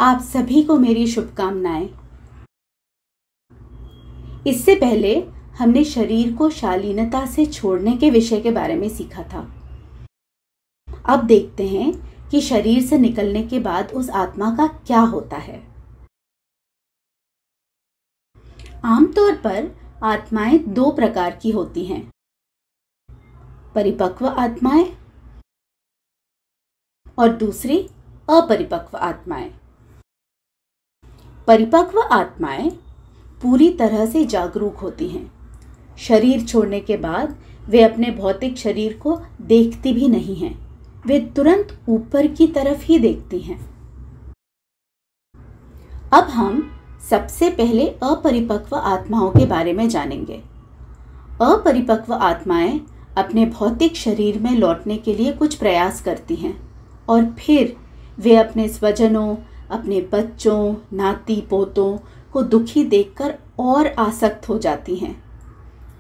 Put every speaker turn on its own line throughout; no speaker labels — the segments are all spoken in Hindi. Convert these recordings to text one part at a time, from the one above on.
आप सभी को मेरी शुभकामनाएं। इससे पहले हमने शरीर को शालीनता से छोड़ने के विषय के बारे में सीखा था। अब देखते हैं कि शरीर से निकलने के बाद उस आत्मा का क्या होता है। आमतौर पर आत्माएं दो प्रकार की होती हैं, परिपक्व आत्माएं और दूसरी अपरिपक्व आत्माएं। परिपक्व आत्माएं पूरी तरह से जागरूक होती हैं। शरीर छोड़ने के बाद वे अपने भौतिक शरीर को देखती भी नहीं हैं, वे तुरंत ऊपर की तरफ ही देखती हैं। अब हम सबसे पहले अपरिपक्व आत्माओं के बारे में जानेंगे। अपरिपक्व आत्माएं अपने भौतिक शरीर में लौटने के लिए कुछ प्रयास करती हैं और फिर वे अपने स्वजनों, अपने बच्चों, नाती पोतों को दुखी देखकर और आसक्त हो जाती हैं।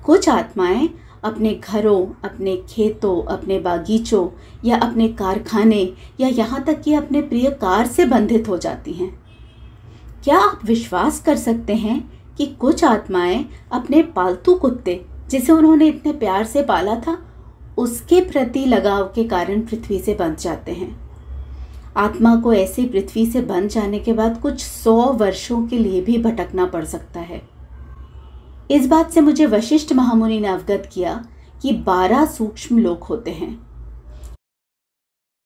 कुछ आत्माएं अपने घरों, अपने खेतों, अपने बागीचों या अपने कारखाने या यहाँ तक कि अपने प्रिय कार से बंधित हो जाती हैं। क्या आप विश्वास कर सकते हैं कि कुछ आत्माएं अपने पालतू कुत्ते, जिसे उन्होंने इतने प्यार से पाला था, उसके प्रति लगाव के कारण पृथ्वी से बंध जाते हैं। आत्मा को ऐसे पृथ्वी से बंध जाने के बाद कुछ 100 वर्षों के लिए भी भटकना पड़ सकता है। इस बात से मुझे वशिष्ठ महामुनि ने अवगत किया कि 12 सूक्ष्म लोक होते हैं।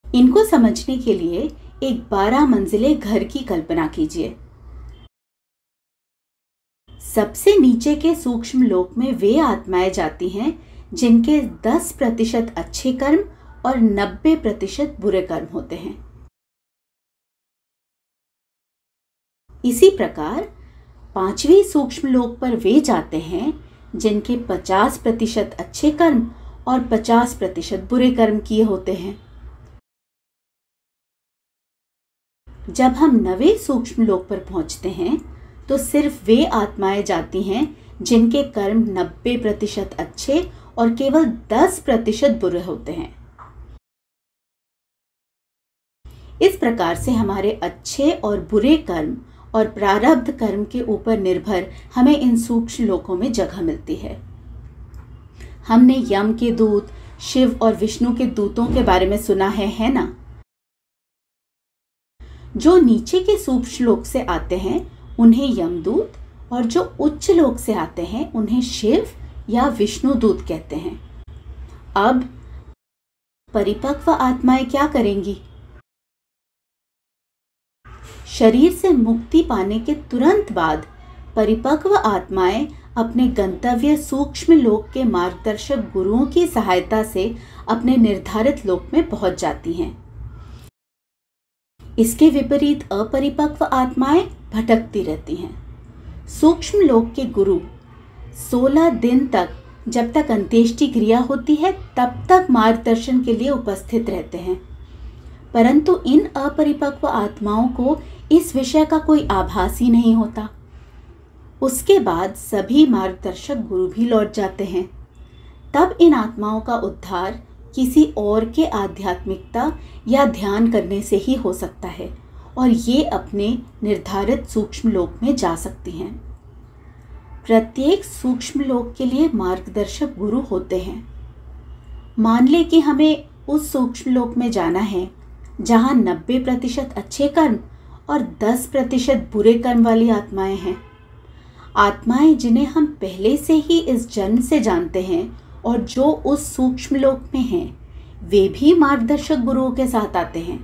इनको समझने के लिए एक 12 मंजिले घर की कल्पना कीजिए। सबसे नीचे के सूक्ष्म लोक में वे आत्माएं जाती हैं जिनके 10% अच्छे कर्म और 90% बुरे कर्म होते हैं। इसी प्रकार 5वीं सूक्ष्म लोक पर वे जाते हैं जिनके 50% अच्छे कर्म और 50% बुरे कर्म किए होते हैं। जब हम 9वें सूक्ष्म लोक पर पहुंचते हैं तो सिर्फ वे आत्माएं जाती हैं जिनके कर्म 90% अच्छे और केवल 10% बुरे होते हैं। इस प्रकार से हमारे अच्छे और बुरे कर्म और प्रारब्ध कर्म के ऊपर निर्भर हमें इन सूक्ष्म लोकों में जगह मिलती है। हमने यम के दूत, शिव और विष्णु के दूतों के बारे में सुना है ना? जो नीचे के सूक्ष्म लोक से आते हैं उन्हें यमदूत और जो उच्च लोक से आते हैं उन्हें शिव या विष्णु दूत कहते हैं। अब परिपक्व आत्माएं क्या करेंगी? शरीर से मुक्ति पाने के तुरंत बाद परिपक्व आत्माएं अपने गंतव्य सूक्ष्म लोक के मार्गदर्शक गुरुओं की सहायता से अपने निर्धारित लोक में पहुंच जाती हैं। इसके विपरीत अपरिपक्व आत्माएं भटकती रहती हैं। सूक्ष्म लोक के गुरु 16 दिन तक, जब तक अंत्येष्टि क्रिया होती है, तब तक मार्गदर्शन के लिए उपस्थित रहते हैं, परंतु इन अपरिपक्व आत्माओं को इस विषय का कोई आभास ही नहीं होता। उसके बाद सभी मार्गदर्शक गुरु भी लौट जाते हैं। तब इन आत्माओं का उद्धार किसी और के आध्यात्मिकता या ध्यान करने से ही हो सकता है और ये अपने निर्धारित सूक्ष्म लोक में जा सकती हैं। प्रत्येक सूक्ष्म लोक के लिए मार्गदर्शक गुरु होते हैं। मान ले कि हमें उस सूक्ष्म लोक में जाना है जहां 90% अच्छे कर्म और 10% बुरे कर्म वाली आत्माएं हैं। आत्माएं जिन्हें हम पहले से ही इस जन्म से जानते हैं और जो उस सूक्ष्म लोक में हैं, वे भी मार्गदर्शक गुरुओं के साथ आते हैं।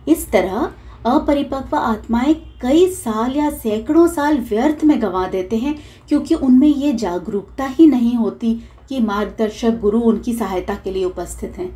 इस तरह अपरिपक्व आत्माएं कई साल या सैकड़ों साल व्यर्थ में गंवा देते हैं क्योंकि उनमें ये जागरूकता ही नहीं होती कि मार्गदर्शक गुरु उनकी सहायता के लिए उपस्थित हैं।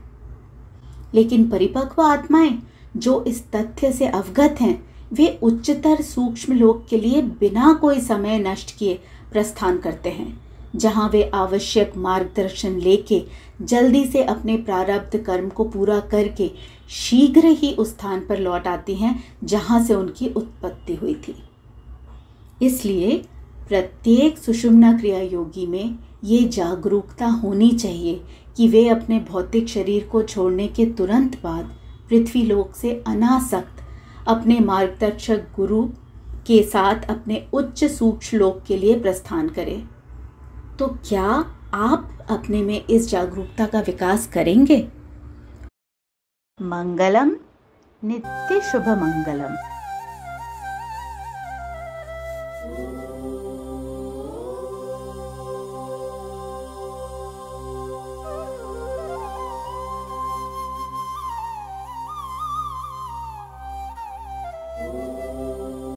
लेकिन परिपक्व आत्माएं जो इस तथ्य से अवगत हैं, वे उच्चतर सूक्ष्म लोक के लिए बिना कोई समय नष्ट किए प्रस्थान करते हैं, जहां वे आवश्यक मार्गदर्शन लेके जल्दी से अपने प्रारब्ध कर्म को पूरा करके शीघ्र ही उस स्थान पर लौट आती हैं जहां से उनकी उत्पत्ति हुई थी। इसलिए प्रत्येक सुषुम्ना क्रिया योगी में ये जागरूकता होनी चाहिए कि वे अपने भौतिक शरीर को छोड़ने के तुरंत बाद पृथ्वी लोक से अनासक्त अपने मार्गदर्शक गुरु के साथ अपने उच्च सूक्ष्म लोक के लिए प्रस्थान करें। तो क्या आप अपने में इस जागरूकता का विकास करेंगे? मंगलम, नित्य शुभ मंगलम।